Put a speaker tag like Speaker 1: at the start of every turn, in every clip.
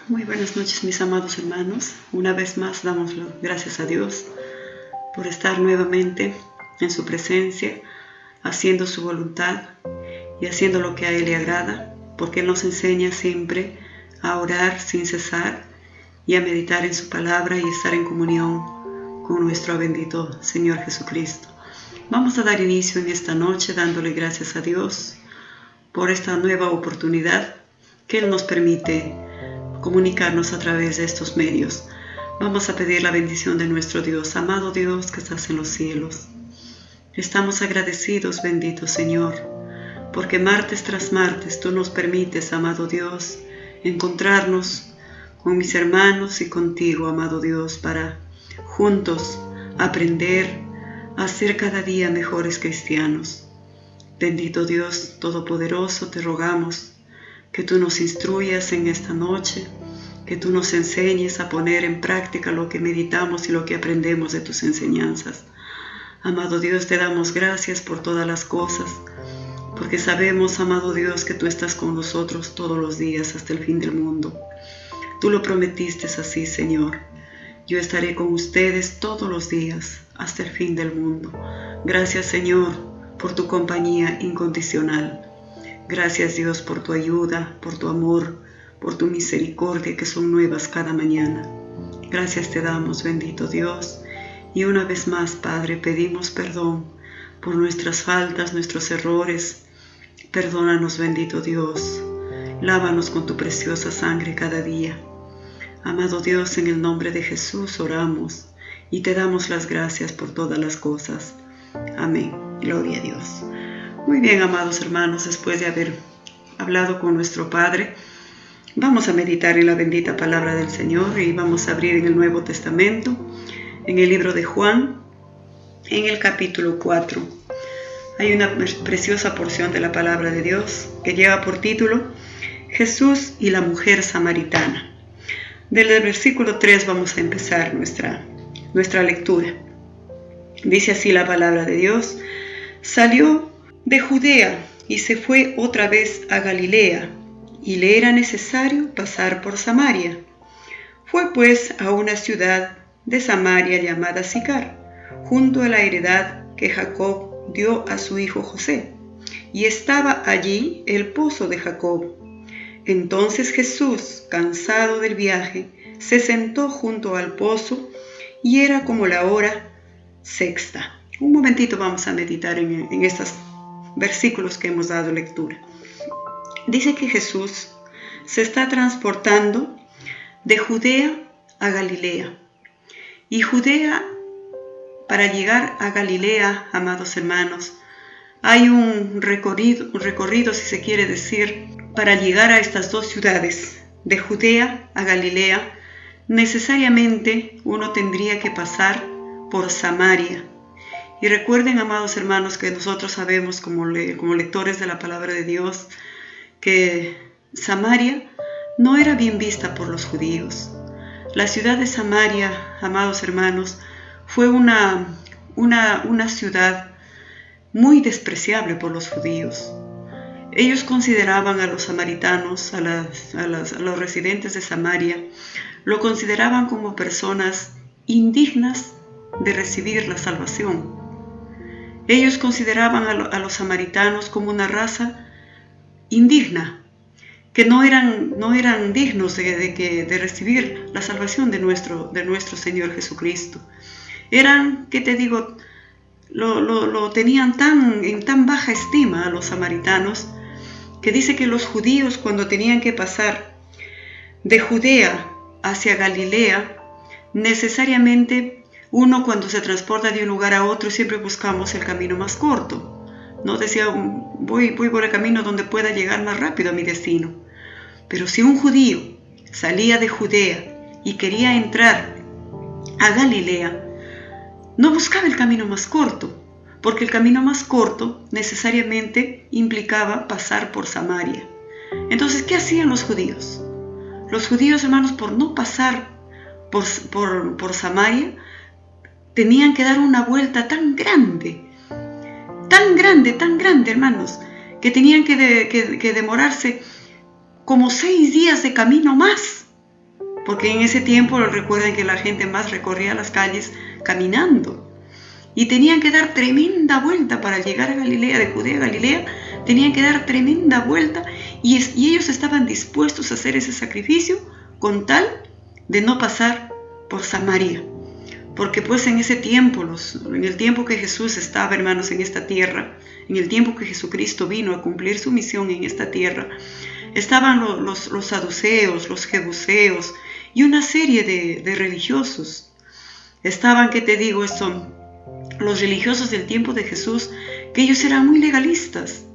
Speaker 1: Muy buenas noches, mis amados hermanos. Una vez más damos gracias a Dios por estar nuevamente en su presencia, haciendo su voluntad y haciendo lo que a Él le agrada, porque Él nos enseña siempre a orar sin cesar y a meditar en su palabra y estar en comunión con nuestro bendito Señor Jesucristo. Vamos a dar inicio en esta noche dándole gracias a Dios por esta nueva oportunidad que Él nos permite comunicarnos a través de estos medios. Vamos a pedir la bendición de nuestro Dios. Amado Dios que estás en los cielos, estamos agradecidos, bendito Señor, porque martes tras martes tú nos permites, amado Dios, encontrarnos con mis hermanos y contigo, amado Dios, para juntos aprender a ser cada día mejores cristianos. Bendito Dios Todopoderoso, te rogamos que tú nos instruyas en esta noche, que tú nos enseñes a poner en práctica lo que meditamos y lo que aprendemos de tus enseñanzas. Amado Dios, te damos gracias por todas las cosas, porque sabemos, amado Dios, que tú estás con nosotros todos los días hasta el fin del mundo. Tú lo prometiste así, Señor. Yo estaré con ustedes todos los días hasta el fin del mundo. Gracias, Señor, por tu compañía incondicional. Gracias, Dios, por tu ayuda, por tu amor, por tu misericordia que son nuevas cada mañana. Gracias te damos, bendito Dios. Y una vez más, Padre, pedimos perdón por nuestras faltas, nuestros errores. Perdónanos, bendito Dios. Lávanos con tu preciosa sangre cada día. Amado Dios, en el nombre de Jesús oramos y te damos las gracias por todas las cosas. Amén. Gloria a Dios. Muy bien, amados hermanos, después de haber hablado con nuestro Padre, vamos a meditar en la bendita palabra del Señor y vamos a abrir en el Nuevo Testamento, en el libro de Juan, en el capítulo 4. Hay una preciosa porción de la palabra de Dios que lleva por título Jesús y la mujer samaritana. Desde el versículo 3 vamos a empezar nuestra lectura. Dice así la palabra de Dios: salió de Judea y se fue otra vez a Galilea, y le era necesario pasar por Samaria. Fue pues a una ciudad de Samaria llamada Sicar, junto a la heredad que Jacob dio a su hijo José, y estaba allí el pozo de Jacob. Entonces Jesús, cansado del viaje, se sentó junto al pozo, y era como la hora sexta. Un momentito vamos a meditar en estos versículos que hemos dado lectura. Dice que Jesús se está transportando de Judea a Galilea. Y Judea, para llegar a Galilea, amados hermanos, hay un recorrido, si se quiere decir, para llegar a estas dos ciudades, de Judea a Galilea. Necesariamente uno tendría que pasar por Samaria. Y recuerden, amados hermanos, que nosotros sabemos como lectores de la palabra de Dios que Samaria no era bien vista por los judíos. La ciudad de Samaria, amados hermanos, fue una ciudad muy despreciable por los judíos. Ellos consideraban a los samaritanos, a los residentes de Samaria, lo consideraban como personas indignas de recibir la salvación. Ellos consideraban a los samaritanos como una raza indigna, que no eran dignos de recibir la salvación de nuestro Señor Jesucristo. Eran, ¿qué te digo? Lo tenían en tan baja estima a los samaritanos, que dice que los judíos, cuando tenían que pasar de Judea hacia Galilea, necesariamente uno, cuando se transporta de un lugar a otro, siempre buscamos el camino más corto. No decía, voy por el camino donde pueda llegar más rápido a mi destino. Pero si un judío salía de Judea y quería entrar a Galilea, no buscaba el camino más corto, porque el camino más corto necesariamente implicaba pasar por Samaria. Entonces, ¿qué hacían los judíos? Los judíos, hermanos, por no pasar por Samaria, tenían que dar una vuelta tan grande, hermanos, que tenían que demorarse como 6 días de camino más porque en ese tiempo recuerden que la gente más recorría las calles caminando. Y tenían que dar tremenda vuelta para llegar a Galilea, de Judea a Galilea, tenían que dar tremenda vuelta y ellos estaban dispuestos a hacer ese sacrificio con tal de no pasar por Samaria. Porque pues en ese tiempo, en el tiempo que Jesús estaba, hermanos, en esta tierra, en el tiempo que Jesucristo vino a cumplir su misión en esta tierra, estaban los saduceos, los jebuseos y una serie de religiosos. Estaban, ¿qué te digo? Los religiosos del tiempo de Jesús, que ellos eran muy legalistas.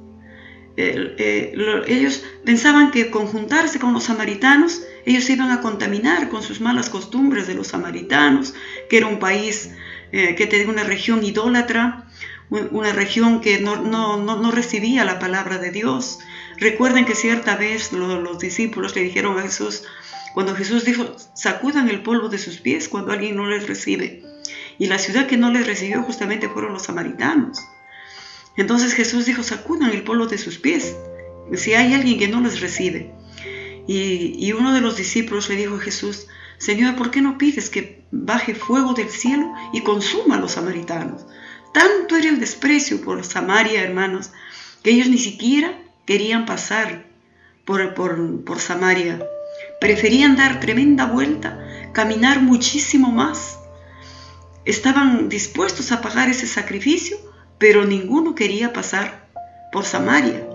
Speaker 1: Ellos pensaban que con juntarse con los samaritanos, ellos se iban a contaminar con sus malas costumbres de los samaritanos, que era un país, que tenía una región idólatra, una región que no recibía la palabra de Dios. Recuerden que cierta vez los discípulos le dijeron a Jesús, cuando Jesús dijo, sacudan el polvo de sus pies cuando alguien no les recibe. Y la ciudad que no les recibió justamente fueron los samaritanos. Entonces Jesús dijo, sacudan el polvo de sus pies, si hay alguien que no les recibe. Y uno de los discípulos le dijo a Jesús, Señor, ¿por qué no pides que baje fuego del cielo y consuma a los samaritanos? Tanto era el desprecio por Samaria, hermanos, que ellos ni siquiera querían pasar por Samaria. Preferían dar tremenda vuelta, caminar muchísimo más. Estaban dispuestos a pagar ese sacrificio, pero ninguno quería pasar por Samaria.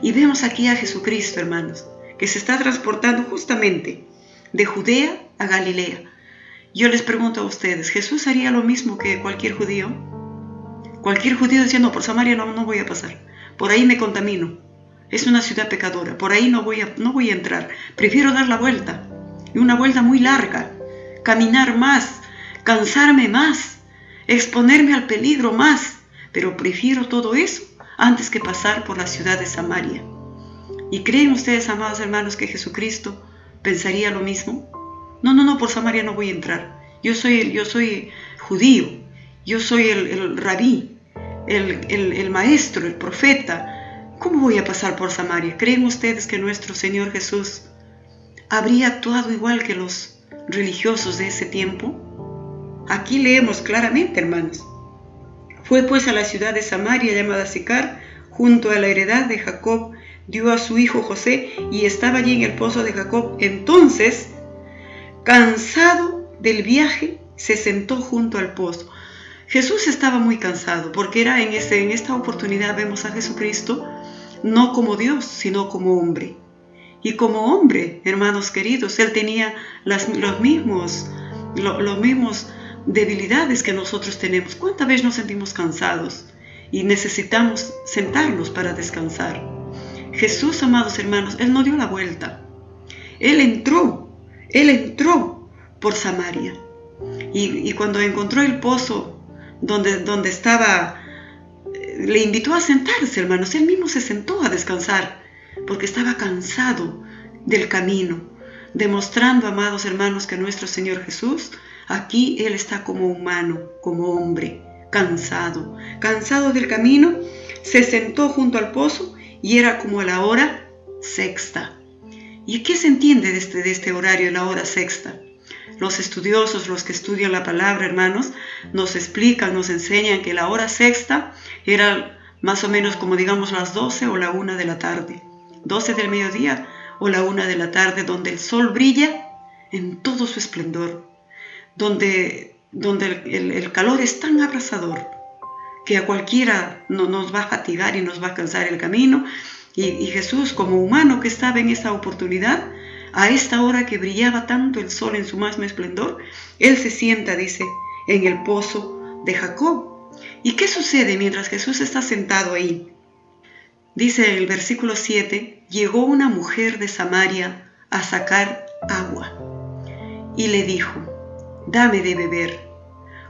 Speaker 1: Y vemos aquí a Jesucristo, hermanos, que se está transportando justamente de Judea a Galilea. Yo les pregunto a ustedes, ¿Jesús haría lo mismo que cualquier judío? Cualquier judío decía, no, por Samaria no voy a pasar, por ahí me contamino, es una ciudad pecadora, por ahí no voy a entrar, prefiero dar la vuelta, y una vuelta muy larga, caminar más, cansarme más, exponerme al peligro más, pero prefiero todo eso antes que pasar por la ciudad de Samaria. ¿Y creen ustedes, amados hermanos, que Jesucristo pensaría lo mismo? No, por Samaria no voy a entrar. Yo soy judío, yo soy el rabí, el maestro, el profeta. ¿Cómo voy a pasar por Samaria? ¿Creen ustedes que nuestro Señor Jesús habría actuado igual que los religiosos de ese tiempo? Aquí leemos claramente, hermanos. Fue pues a la ciudad de Samaria llamada Sicar, junto a la heredad de Jacob, dio a su hijo José y estaba allí en el pozo de Jacob. Entonces, cansado del viaje, se sentó junto al pozo. Jesús estaba muy cansado porque en esta oportunidad vemos a Jesucristo no como Dios, sino como hombre. Y como hombre, hermanos queridos, Él tenía los mismos debilidades que nosotros tenemos. ¿Cuántas veces nos sentimos cansados y necesitamos sentarnos para descansar? Jesús, amados hermanos, Él no dio la vuelta. Él entró por Samaria. Y cuando encontró el pozo donde estaba, le invitó a sentarse, hermanos. Él mismo se sentó a descansar porque estaba cansado del camino, demostrando, amados hermanos, que nuestro Señor Jesús, aquí Él está como humano, como hombre, cansado del camino, se sentó junto al pozo y era como la hora sexta. ¿Y qué se entiende de este horario, la hora sexta? Los estudiosos, los que estudian la palabra, hermanos, nos explican, nos enseñan que la hora sexta era más o menos como digamos las 12 o la 1 de la tarde, 12 del mediodía o la 1 de la tarde, donde el sol brilla en todo su esplendor, donde el calor es tan abrasador que a cualquiera nos va a fatigar y nos va a cansar el camino. Y Jesús, como humano que estaba en esta oportunidad, a esta hora que brillaba tanto el sol en su máximo esplendor, Él se sienta, dice, en el pozo de Jacob. ¿Y qué sucede mientras Jesús está sentado ahí? Dice el versículo 7, llegó una mujer de Samaria a sacar agua y le dijo, dame de beber,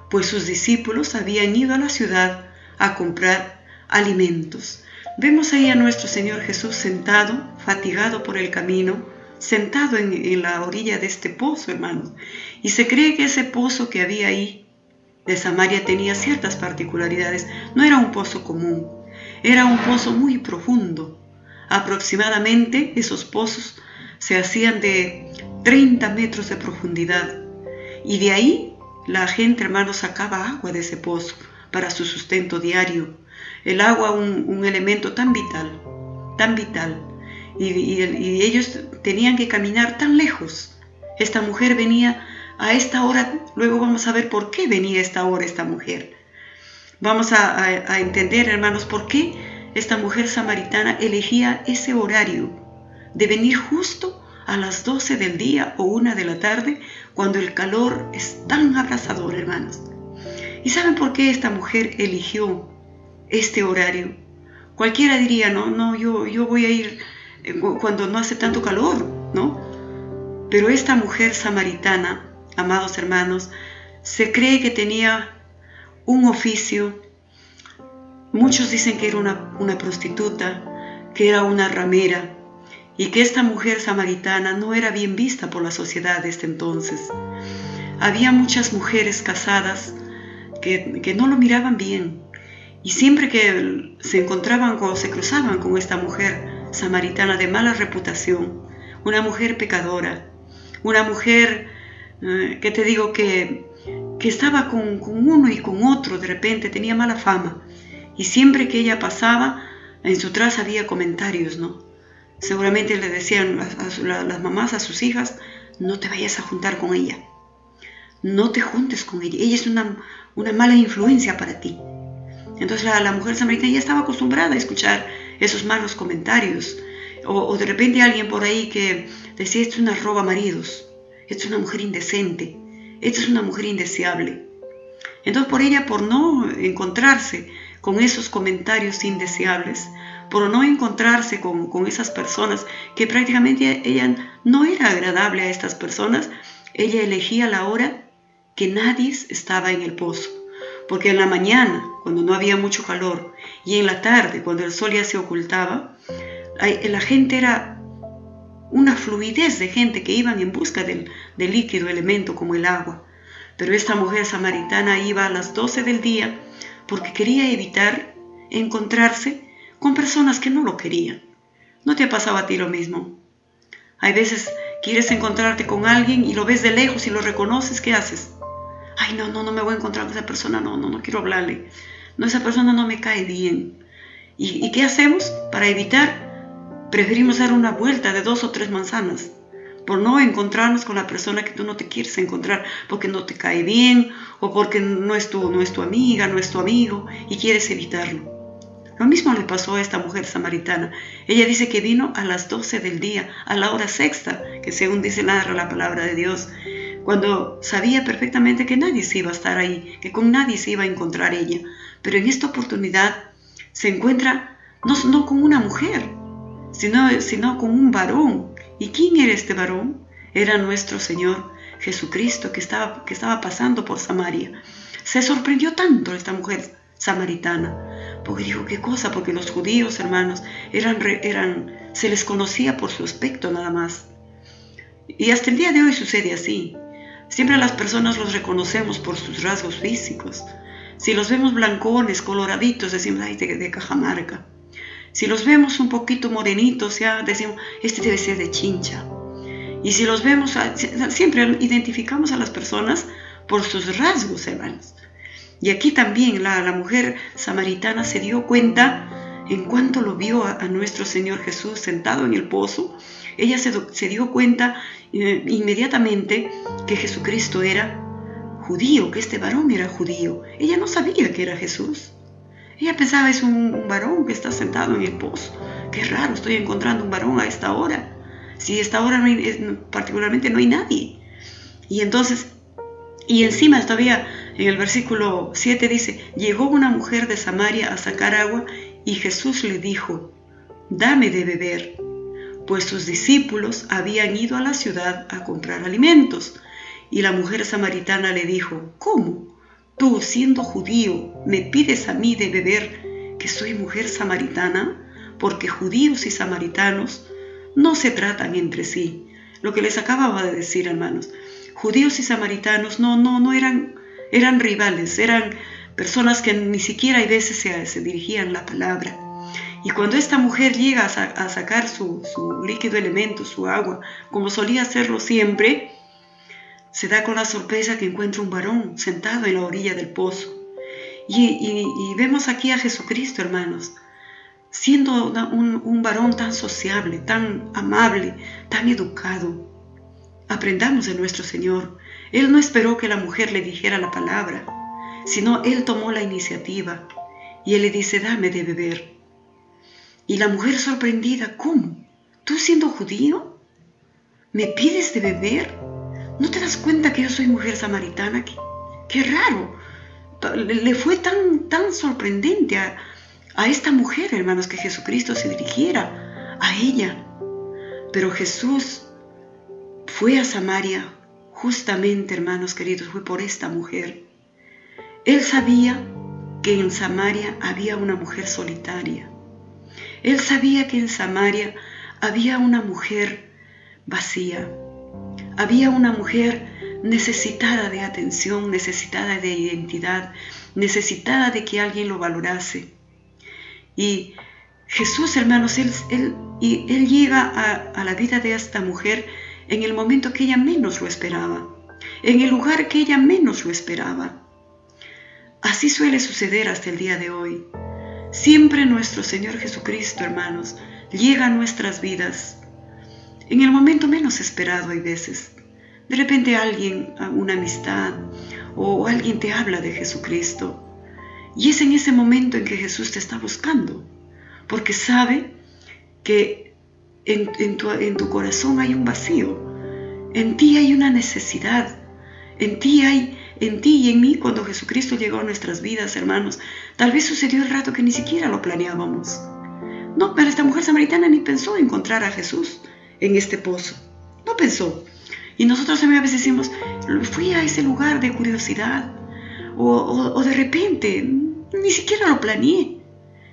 Speaker 1: pues sus discípulos habían ido a la ciudad a comprar alimentos. Vemos ahí a nuestro Señor Jesús sentado, fatigado por el camino, sentado en la orilla de este pozo, hermanos. Y se cree que ese pozo que había ahí de Samaria tenía ciertas particularidades. No era un pozo común, era un pozo muy profundo. Aproximadamente esos pozos se hacían de 30 metros de profundidad. Y de ahí la gente, hermanos, sacaba agua de ese pozo para su sustento diario. El agua, un elemento tan vital, tan vital. Y ellos tenían que caminar tan lejos. Esta mujer venía a esta hora, luego vamos a ver por qué venía a esta hora esta mujer. Vamos a entender, hermanos, por qué esta mujer samaritana elegía ese horario de venir justo a las 12 del día o 1 de la tarde, cuando el calor es tan abrasador, hermanos. ¿Y saben por qué esta mujer eligió este horario? Cualquiera diría, no, yo voy a ir cuando no hace tanto calor, ¿no? Pero esta mujer samaritana, amados hermanos, se cree que tenía un oficio. Muchos dicen que era una prostituta, que era una ramera, y que esta mujer samaritana no era bien vista por la sociedad de este entonces. Había muchas mujeres casadas que no lo miraban bien, y siempre que se encontraban o se cruzaban con esta mujer samaritana de mala reputación, una mujer pecadora, una mujer que te digo que estaba con uno y con otro, de repente tenía mala fama, y siempre que ella pasaba, en su traza había comentarios, ¿no? Seguramente le decían las mamás a sus hijas, no te vayas a juntar con ella, no te juntes con ella, ella es una mala influencia para ti. Entonces la mujer samaritana ya estaba acostumbrada a escuchar esos malos comentarios, o de repente alguien por ahí que decía, esto es una roba maridos, esto es una mujer indecente, esto es una mujer indeseable. Entonces por no encontrarse con esos comentarios indeseables, por no encontrarse con esas personas que prácticamente ella no era agradable a estas personas, ella elegía la hora que nadie estaba en el pozo. Porque en la mañana, cuando no había mucho calor, y en la tarde, cuando el sol ya se ocultaba, la gente era una fluidez de gente que iban en busca del líquido elemento como el agua. Pero esta mujer samaritana iba a las 12 del día porque quería evitar encontrarse con personas que no lo querían. ¿No te ha pasado a ti lo mismo? Hay veces quieres encontrarte con alguien y lo ves de lejos y lo reconoces, ¿qué haces? Ay, no me voy a encontrar con esa persona, no quiero hablarle. No, esa persona no me cae bien. ¿Y qué hacemos? Para evitar, preferimos dar una vuelta de 2 o 3 manzanas por no encontrarnos con la persona que tú no te quieres encontrar, porque no te cae bien o porque no es tu amiga, no es tu amigo y quieres evitarlo. Lo mismo le pasó a esta mujer samaritana. Ella dice que vino a las 12 del día, a la hora sexta, que según dice narra la palabra de Dios, cuando sabía perfectamente que nadie se iba a estar ahí, que con nadie se iba a encontrar ella. Pero en esta oportunidad se encuentra no con una mujer, sino con un varón. ¿Y quién era este varón? Era nuestro Señor Jesucristo que estaba pasando por Samaria. Se sorprendió tanto esta mujer samaritana, porque dijo, ¿qué cosa? Porque los judíos, hermanos, se les conocía por su aspecto nada más. Y hasta el día de hoy sucede así. Siempre a las personas los reconocemos por sus rasgos físicos. Si los vemos blancones, coloraditos, decimos, ay, de Cajamarca. Si los vemos un poquito morenitos, ya decimos, este debe ser de Chincha. Y si los vemos, siempre identificamos a las personas por sus rasgos, hermanos. Y aquí también la mujer samaritana se dio cuenta, en cuanto lo vio a nuestro Señor Jesús sentado en el pozo, ella se dio cuenta inmediatamente que Jesucristo era judío, que este varón era judío. Ella no sabía que era Jesús. Ella pensaba, es un varón que está sentado en el pozo. Qué raro, estoy encontrando un varón a esta hora. Si a esta hora particularmente no hay nadie. Y entonces, y encima todavía en el versículo 7 dice, llegó una mujer de Samaria a sacar agua y Jesús le dijo, dame de beber, pues sus discípulos habían ido a la ciudad a comprar alimentos. Y la mujer samaritana le dijo, ¿cómo? Tú, siendo judío, me pides a mí de beber, que soy mujer samaritana, porque judíos y samaritanos no se tratan entre sí. Lo que les acababa de decir, hermanos, judíos y samaritanos no eran rivales, eran personas que ni siquiera a veces se dirigían la palabra. Y cuando esta mujer llega a sacar su líquido elemento, su agua, como solía hacerlo siempre, se da con la sorpresa que encuentra un varón sentado en la orilla del pozo. Y vemos aquí a Jesucristo, hermanos, siendo un varón tan sociable, tan amable, tan educado. Aprendamos de nuestro Señor. Él no esperó que la mujer le dijera la palabra, sino Él tomó la iniciativa y Él le dice, dame de beber. Y la mujer sorprendida, ¿cómo? ¿Tú siendo judío? ¿Me pides de beber? ¿No te das cuenta que yo soy mujer samaritana? ¡Qué raro! Le fue tan sorprendente a esta mujer, hermanos, que Jesucristo se dirigiera a ella. Pero Jesús fue a Samaria, justamente, hermanos queridos, fue por esta mujer. Él sabía que en Samaria había una mujer solitaria. Él sabía que en Samaria había una mujer vacía. Había una mujer necesitada de atención, necesitada de identidad, necesitada de que alguien lo valorase. Y Jesús, hermanos, Él llega a la vida de esta mujer en el momento que ella menos lo esperaba, en el lugar que ella menos lo esperaba. Así suele suceder hasta el día de hoy. Siempre nuestro Señor Jesucristo, hermanos, llega a nuestras vidas en el momento menos esperado. Hay veces, de repente alguien, una amistad o alguien te habla de Jesucristo, y es en ese momento en que Jesús te está buscando, porque sabe que en tu corazón hay un vacío, en ti hay una necesidad, en ti y en mí. Cuando Jesucristo llegó a nuestras vidas, hermanos, tal vez sucedió el rato que ni siquiera lo planeábamos. No, pero esta mujer samaritana ni pensó encontrar a Jesús en este pozo, no pensó. Y nosotros también a veces decimos, fui a ese lugar de curiosidad, o de repente, ni siquiera lo planeé,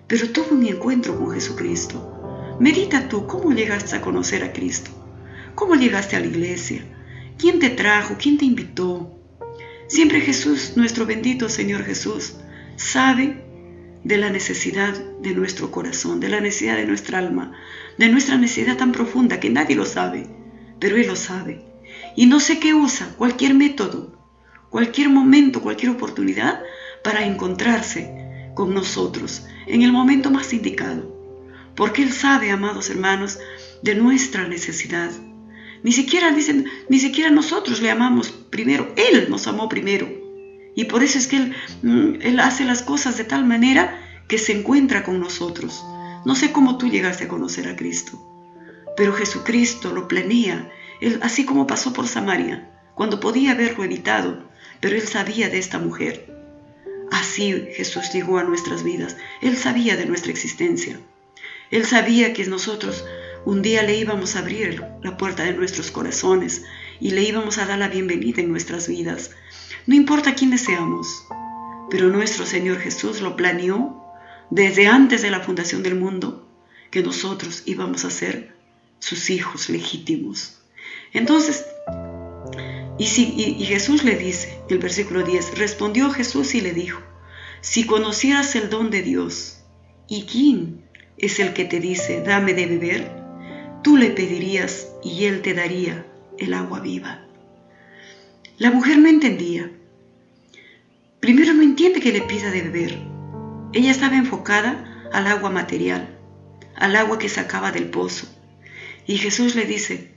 Speaker 1: pero tuve un encuentro con Jesucristo. Medita tú, ¿cómo llegaste a conocer a Cristo? ¿Cómo llegaste a la iglesia? ¿Quién te trajo? ¿Quién te invitó? Siempre Jesús, nuestro bendito Señor Jesús, sabe de la necesidad de nuestro corazón, de la necesidad de nuestra alma, de nuestra necesidad tan profunda que nadie lo sabe, pero Él lo sabe. Y no sé qué usa, cualquier método, cualquier momento, cualquier oportunidad para encontrarse con nosotros en el momento más indicado. Porque Él sabe, amados hermanos, de nuestra necesidad. Ni siquiera nosotros le amamos primero, Él nos amó primero. Y por eso es que Él hace las cosas de tal manera que se encuentra con nosotros. No sé cómo tú llegaste a conocer a Cristo, pero Jesucristo lo planea. Él, así como pasó por Samaria, cuando podía haberlo evitado, pero Él sabía de esta mujer. Así Jesús llegó a nuestras vidas. Él sabía de nuestra existencia. Él sabía que nosotros un día le íbamos a abrir la puerta de nuestros corazones y le íbamos a dar la bienvenida en nuestras vidas. No importa quiénes seamos, pero nuestro Señor Jesús lo planeó desde antes de la fundación del mundo, que nosotros íbamos a ser sus hijos legítimos. Entonces, y Jesús le dice, el versículo 10, respondió Jesús y le dijo, si conocieras el don de Dios, ¿y quién es el que te dice, dame de beber? Tú le pedirías y Él te daría el agua viva. La mujer no entendía. Primero, no entiende que le pida de beber. Ella estaba enfocada al agua material, al agua que sacaba del pozo. Y Jesús le dice,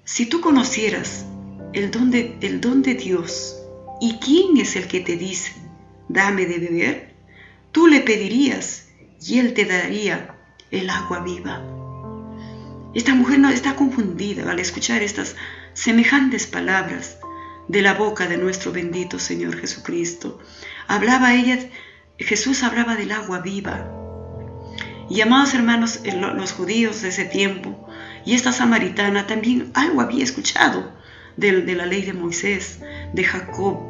Speaker 1: si tú conocieras el don de Dios, ¿y quién es el que te dice, dame de beber? Tú le pedirías y Él te daría el agua viva. Esta mujer no está confundida al escuchar estas semejantes palabras de la boca de nuestro bendito Señor Jesucristo. Jesús hablaba del agua viva. Y amados hermanos, los judíos de ese tiempo y esta samaritana también algo había escuchado de la ley de Moisés, de Jacob.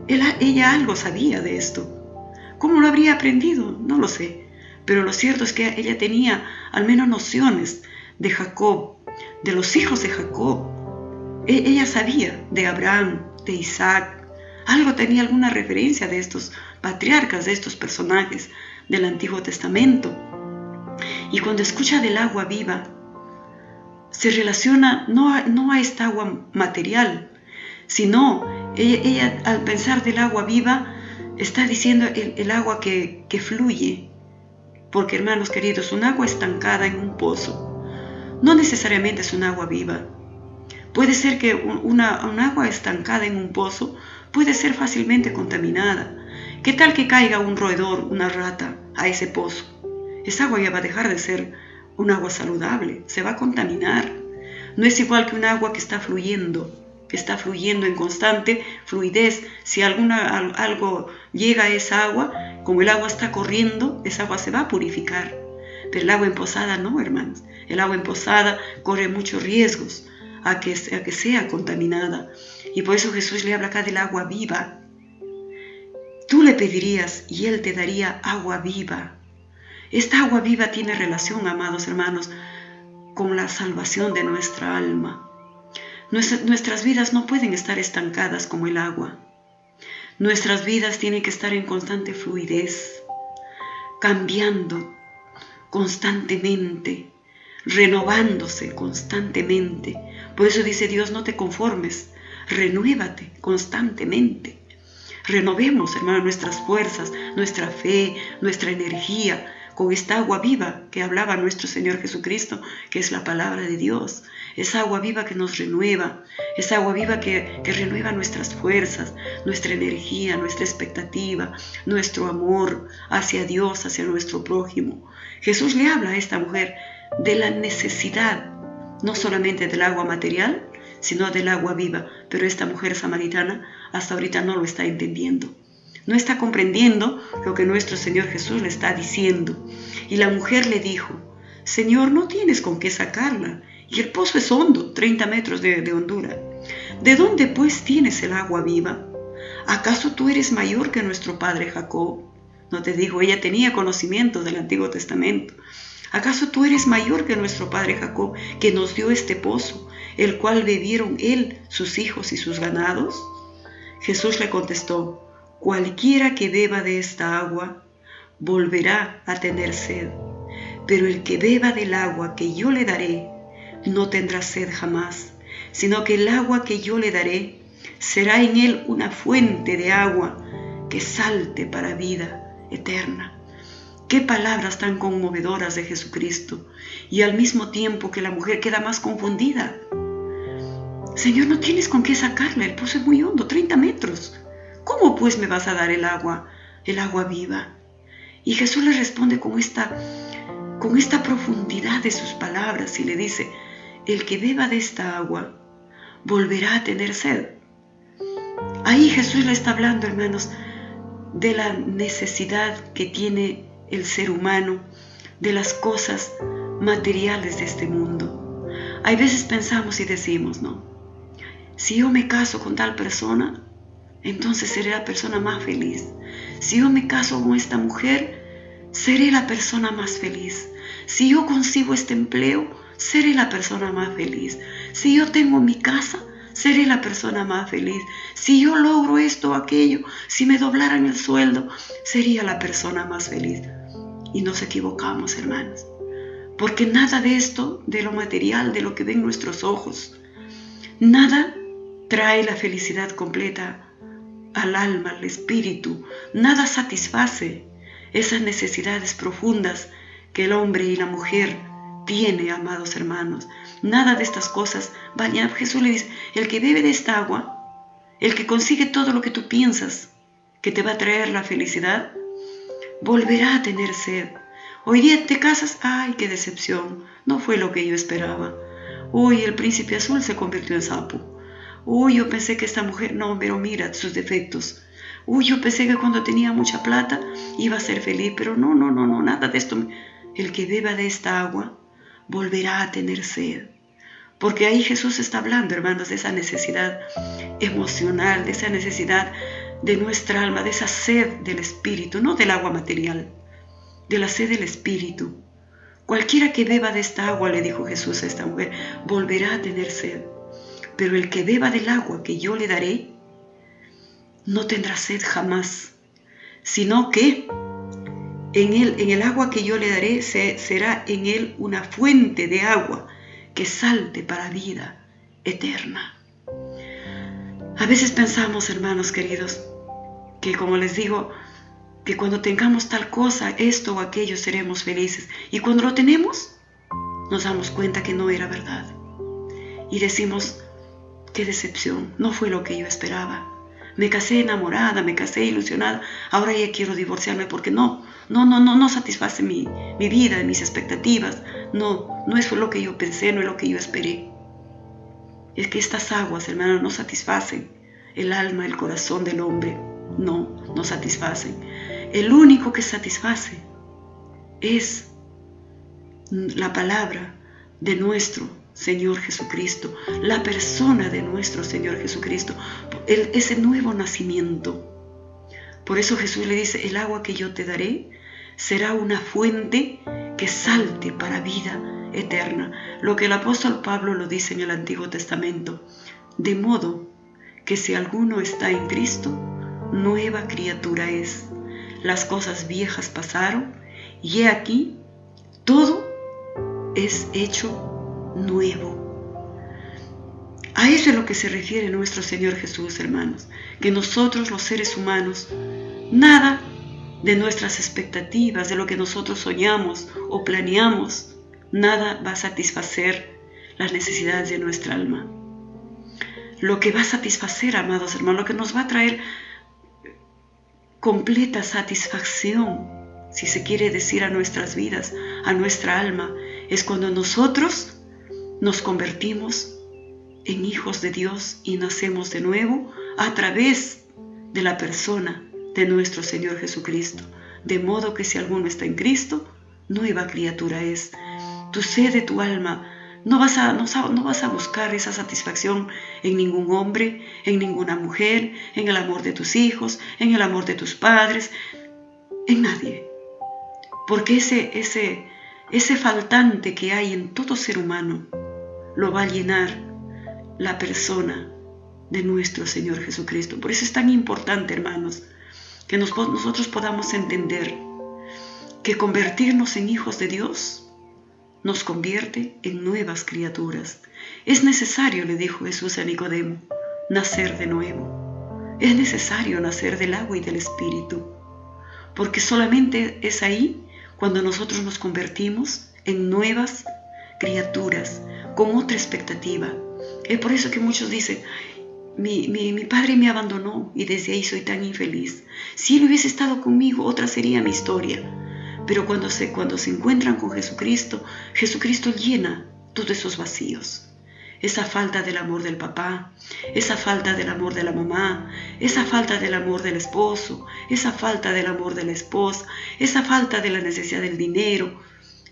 Speaker 1: Ella algo sabía de esto. ¿Cómo lo habría aprendido? No lo sé. Pero lo cierto es que ella tenía al menos nociones de Jacob, de los hijos de Jacob. Ella sabía de Abraham, de Isaac. Algo tenía, alguna referencia de estos patriarcas, de estos personajes del Antiguo Testamento. Y cuando escucha del agua viva, se relaciona no a esta agua material, sino ella al pensar del agua viva, está diciendo el agua que fluye. Porque, hermanos queridos, un agua estancada en un pozo no necesariamente es un agua viva. Puede ser que un agua estancada en un pozo puede ser fácilmente contaminada. ¿Qué tal que caiga un roedor, una rata, a ese pozo? Esa agua ya va a dejar de ser un agua saludable, se va a contaminar. No es igual que un agua que está fluyendo en constante fluidez. Si algo llega a esa agua, como el agua está corriendo, esa agua se va a purificar. Pero el agua empozada no, hermanos. El agua empozada corre muchos riesgos a que sea contaminada. Y por eso Jesús le habla acá del agua viva. Tú le pedirías y Él te daría agua viva. Esta agua viva tiene relación, amados hermanos, con la salvación de nuestra alma. Nuestras vidas no pueden estar estancadas como el agua. Nuestras vidas tienen que estar en constante fluidez, cambiando constantemente, renovándose constantemente. Por eso dice Dios, no te conformes, renuévate constantemente. Renovemos, hermano, nuestras fuerzas, nuestra fe, nuestra energía, con esta agua viva que hablaba nuestro Señor Jesucristo, que es la palabra de Dios. Esa agua viva que nos renueva, esa agua viva que renueva nuestras fuerzas, nuestra energía, nuestra expectativa, nuestro amor hacia Dios, hacia nuestro prójimo. Jesús le habla a esta mujer de la necesidad, no solamente del agua material, sino del agua viva. Pero esta mujer samaritana hasta ahorita no lo está entendiendo. No está comprendiendo lo que nuestro Señor Jesús le está diciendo. Y la mujer le dijo, Señor, no tienes con qué sacarla, y el pozo es hondo, 30 metros de hondura. ¿De dónde pues tienes el agua viva? ¿Acaso tú eres mayor que nuestro padre Jacob? No te digo, ella tenía conocimiento del Antiguo Testamento. ¿Acaso tú eres mayor que nuestro padre Jacob, que nos dio este pozo, el cual bebieron él, sus hijos y sus ganados? Jesús le contestó, cualquiera que beba de esta agua volverá a tener sed, pero el que beba del agua que yo le daré no tendrá sed jamás, sino que el agua que yo le daré será en él una fuente de agua que salte para vida eterna. Qué palabras tan conmovedoras de Jesucristo, y al mismo tiempo que la mujer queda más confundida. Señor, no tienes con qué sacarla, el pozo es muy hondo, 30 metros. ¿Cómo pues me vas a dar el agua viva? Y Jesús le responde con esta profundidad de sus palabras y le dice, el que beba de esta agua volverá a tener sed. Ahí Jesús le está hablando, hermanos, de la necesidad que tiene el ser humano de las cosas materiales de este mundo. Hay veces pensamos y decimos, no, si yo me caso con tal persona, entonces seré la persona más feliz. Si yo me caso con esta mujer, seré la persona más feliz. Si yo consigo este empleo, seré la persona más feliz. Si yo tengo mi casa, seré la persona más feliz. Si yo logro esto o aquello, si me doblaran el sueldo, sería la persona más feliz. Y nos equivocamos, hermanos, porque nada de esto, de lo material, de lo que ven nuestros ojos, nada trae la felicidad completa al alma, al espíritu. Nada satisface esas necesidades profundas que el hombre y la mujer tiene, amados hermanos. Nada de estas cosas vale. Jesús le dice, el que bebe de esta agua, el que consigue todo lo que tú piensas que te va a traer la felicidad, volverá a tener sed. Hoy día te casas, ¡ay, qué decepción! No fue lo que yo esperaba. Hoy el príncipe azul se convirtió en sapo. Uy, yo pensé que esta mujer, no, pero mira sus defectos. Uy, yo pensé que cuando tenía mucha plata iba a ser feliz, pero no, nada de esto. El que beba de esta agua volverá a tener sed. Porque ahí Jesús está hablando, hermanos, de esa necesidad emocional, de esa necesidad de nuestra alma, de esa sed del espíritu, no del agua material, de la sed del espíritu. Cualquiera que beba de esta agua, le dijo Jesús a esta mujer, volverá a tener sed. Pero el que beba del agua que yo le daré, no tendrá sed jamás, sino que en el agua que yo le daré, será en él una fuente de agua que salte para vida eterna. A veces pensamos, hermanos queridos, que como les digo, que cuando tengamos tal cosa, esto o aquello, seremos felices. Y cuando lo tenemos, nos damos cuenta que no era verdad. Y decimos, qué decepción, no fue lo que yo esperaba. Me casé enamorada, me casé ilusionada, ahora ya quiero divorciarme porque no satisface mi vida, mis expectativas. No es lo que yo pensé, no es lo que yo esperé. Es que estas aguas, hermanos, no satisfacen el alma, el corazón del hombre. No satisfacen. El único que satisface es la palabra de nuestro Señor Jesucristo, la persona de nuestro Señor Jesucristo, ese nuevo nacimiento. Por eso Jesús le dice, el agua que yo te daré será una fuente que salte para vida eterna. Lo que el apóstol Pablo lo dice en el Antiguo Testamento, de modo que si alguno está en Cristo, nueva criatura es. Las cosas viejas pasaron y he aquí, todo es hecho nuevo. A eso es lo que se refiere nuestro Señor Jesús, hermanos, que nosotros los seres humanos, nada de nuestras expectativas, de lo que nosotros soñamos o planeamos, nada va a satisfacer las necesidades de nuestra alma. Lo que va a satisfacer, amados hermanos, lo que nos va a traer completa satisfacción, si se quiere decir, a nuestras vidas, a nuestra alma, es cuando nosotros nos convertimos en hijos de Dios y nacemos de nuevo a través de la persona de nuestro Señor Jesucristo. De modo que si alguno está en Cristo, nueva criatura es. Tu sed, tu alma, no vas a buscar esa satisfacción en ningún hombre, en ninguna mujer, en el amor de tus hijos, en el amor de tus padres, en nadie. Porque ese faltante que hay en todo ser humano lo va a llenar la persona de nuestro Señor Jesucristo. Por eso es tan importante, hermanos, que nosotros podamos entender que convertirnos en hijos de Dios nos convierte en nuevas criaturas. Es necesario, le dijo Jesús a Nicodemo, nacer de nuevo. Es necesario nacer del agua y del Espíritu, porque solamente es ahí cuando nosotros nos convertimos en nuevas criaturas, con otra expectativa. Es por eso que muchos dicen, mi padre me abandonó y desde ahí soy tan infeliz. Si él hubiese estado conmigo, otra sería mi historia. Pero cuando se encuentran con Jesucristo, Jesucristo llena todos esos vacíos. Esa falta del amor del papá, esa falta del amor de la mamá, esa falta del amor del esposo, esa falta del amor de la esposa, esa falta de la necesidad del dinero.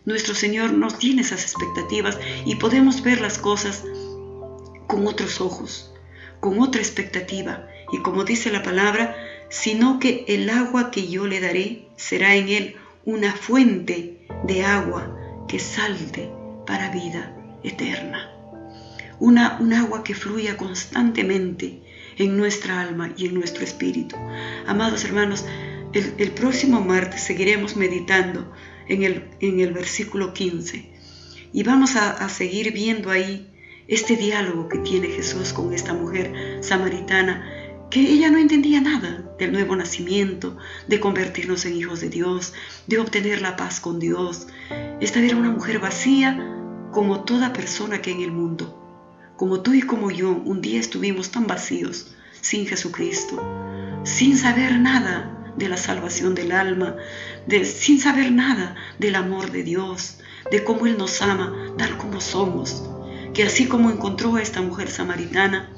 Speaker 1: Nuestro Señor nos tiene esas expectativas y podemos ver las cosas con otros ojos, con otra expectativa. Y como dice la palabra, sino que el agua que yo le daré será en él una fuente de agua que salte para vida eterna. Un agua que fluya constantemente en nuestra alma y en nuestro espíritu. Amados hermanos, el próximo martes seguiremos meditando en el versículo 15 y vamos a seguir viendo ahí este diálogo que tiene Jesús con esta mujer samaritana, que ella no entendía nada del nuevo nacimiento, de convertirnos en hijos de Dios, de obtener la paz con Dios. Esta era una mujer vacía como toda persona que en el mundo, como tú y como yo, un día estuvimos tan vacíos, sin Jesucristo, sin saber nada de la salvación del alma, sin saber nada del amor de Dios, de cómo Él nos ama tal como somos, que así como encontró a esta mujer samaritana,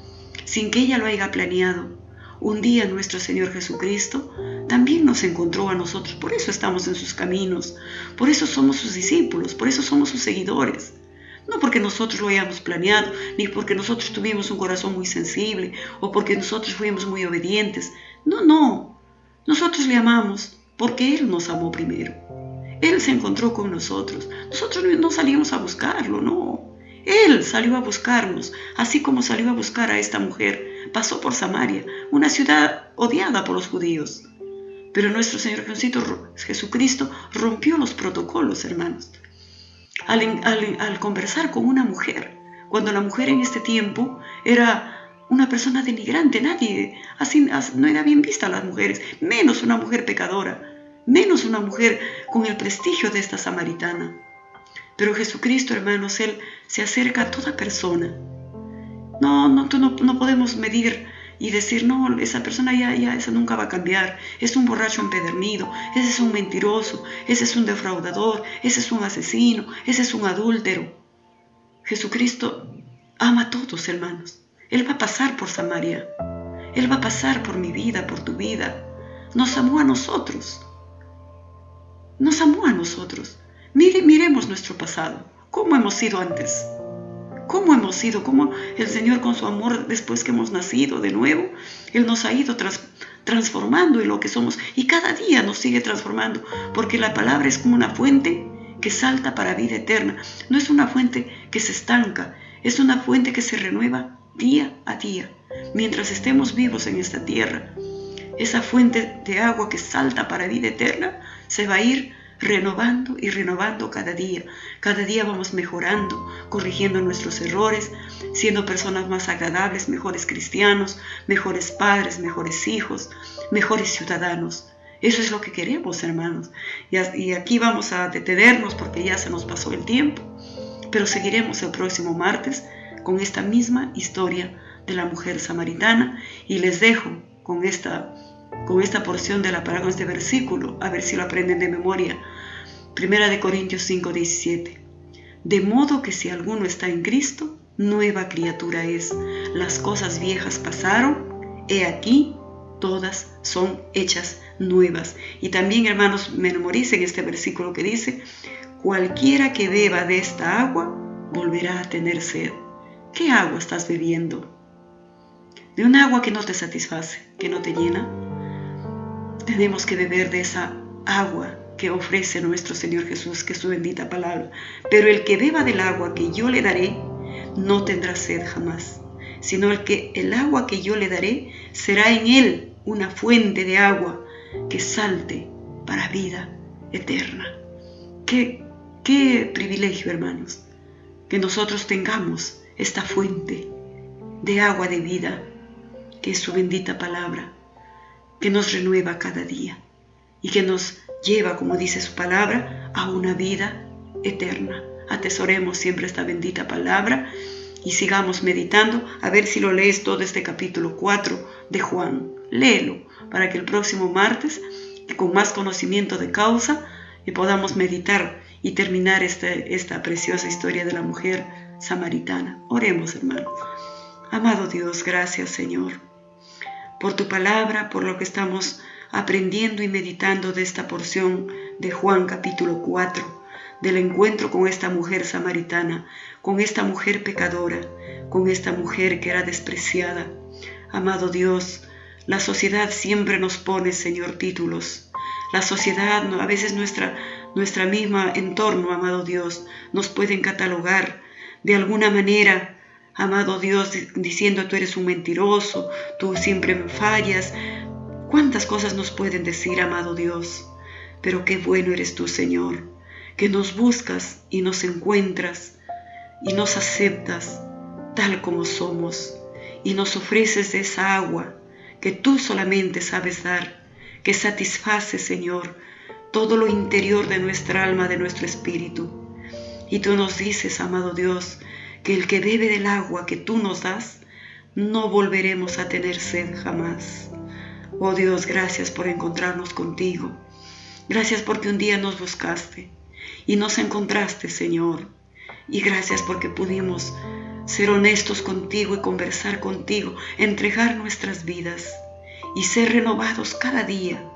Speaker 1: sin que ella lo haya planeado, un día nuestro Señor Jesucristo también nos encontró a nosotros. Por eso estamos en sus caminos, por eso somos sus discípulos, por eso somos sus seguidores. No porque nosotros lo hayamos planeado, ni porque nosotros tuvimos un corazón muy sensible o porque nosotros fuimos muy obedientes. No. Nosotros le amamos porque Él nos amó primero. Él se encontró con nosotros. Nosotros no salimos a buscarlo, no. Él salió a buscarnos, así como salió a buscar a esta mujer. Pasó por Samaria, una ciudad odiada por los judíos. Pero nuestro Señor Jesucristo rompió los protocolos, hermanos. Al conversar con una mujer, cuando la mujer en este tiempo era una persona denigrante, nadie, así no era bien vista a las mujeres, menos una mujer pecadora, menos una mujer con el prestigio de esta samaritana. Pero Jesucristo, hermanos, Él se acerca a toda persona. No podemos medir y decir, no, esa persona esa nunca va a cambiar, es un borracho empedernido, ese es un mentiroso, ese es un defraudador, ese es un asesino, ese es un adúltero. Jesucristo ama a todos, hermanos. Él va a pasar por Samaria, Él va a pasar por mi vida, por tu vida. Nos amó a nosotros, nos amó a nosotros. Miremos nuestro pasado, cómo hemos sido antes. ¿Cómo hemos sido? ¿Cómo el Señor con su amor, después que hemos nacido de nuevo, Él nos ha ido transformando en lo que somos? Y cada día nos sigue transformando, porque la palabra es como una fuente que salta para vida eterna. No es una fuente que se estanca, es una fuente que se renueva día a día. Mientras estemos vivos en esta tierra, esa fuente de agua que salta para vida eterna se va a ir renovando y renovando cada día. Cada día vamos mejorando, corrigiendo nuestros errores, siendo personas más agradables, mejores cristianos, mejores padres, mejores hijos, mejores ciudadanos. Eso es lo que queremos, hermanos. Y aquí vamos a detenernos porque ya se nos pasó el tiempo, pero seguiremos el próximo martes con esta misma historia de la mujer samaritana, y les dejo con esta porción de la palabra, con este versículo, a ver si lo aprenden de memoria. 1 Corintios 5:17. De modo que si alguno está en Cristo, nueva criatura es. Las cosas viejas pasaron, he aquí, todas son hechas nuevas. Y también, hermanos, memoricen este versículo que dice, cualquiera que beba de esta agua, volverá a tener sed. ¿Qué agua estás bebiendo? ¿De un agua que no te satisface, que no te llena? Tenemos que beber de esa agua que ofrece nuestro Señor Jesús, que es su bendita palabra. Pero el que beba del agua que yo le daré, no tendrá sed jamás, sino el agua que yo le daré será en él una fuente de agua que salte para vida eterna. Qué privilegio, hermanos, que nosotros tengamos esta fuente de agua de vida, que es su bendita palabra, que nos renueva cada día y que nos lleva, como dice su palabra, a una vida eterna. Atesoremos siempre esta bendita palabra y sigamos meditando. A ver si lo lees todo este capítulo 4 de Juan. Léelo para que el próximo martes, con más conocimiento de causa, podamos meditar y terminar esta preciosa historia de la mujer samaritana. Oremos, hermano. Amado Dios, gracias, Señor, por tu palabra, por lo que estamos aprendiendo y meditando de esta porción de Juan capítulo 4, del encuentro con esta mujer samaritana, con esta mujer pecadora, con esta mujer que era despreciada. Amado Dios, la sociedad siempre nos pone, Señor, títulos. La sociedad, a veces nuestra misma entorno, amado Dios, nos pueden catalogar de alguna manera, amado Dios, diciendo tú eres un mentiroso, tú siempre me fallas. Cuántas cosas nos pueden decir, amado Dios, pero qué bueno eres tú, Señor, que nos buscas y nos encuentras y nos aceptas tal como somos y nos ofreces esa agua que tú solamente sabes dar, que satisface, Señor, todo lo interior de nuestra alma, de nuestro espíritu. Y tú nos dices, amado Dios, que el que bebe del agua que tú nos das, no volveremos a tener sed jamás. Oh Dios, gracias por encontrarnos contigo. Gracias porque un día nos buscaste y nos encontraste, Señor. Y gracias porque pudimos ser honestos contigo y conversar contigo, entregar nuestras vidas y ser renovados cada día.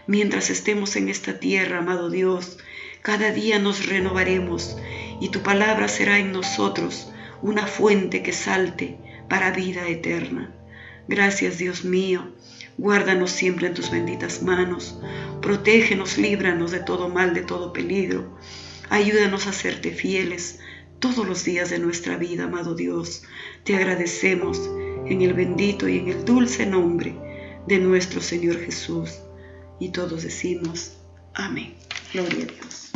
Speaker 1: Mientras estemos en esta tierra, amado Dios, cada día nos renovaremos y tu palabra será en nosotros una fuente que salte para vida eterna. Gracias, Dios mío. Guárdanos siempre en tus benditas manos. Protégenos, líbranos de todo mal, de todo peligro. Ayúdanos a serte fieles todos los días de nuestra vida, amado Dios. Te agradecemos en el bendito y en el dulce nombre de nuestro Señor Jesús. Y todos decimos, amén. Gloria a Dios.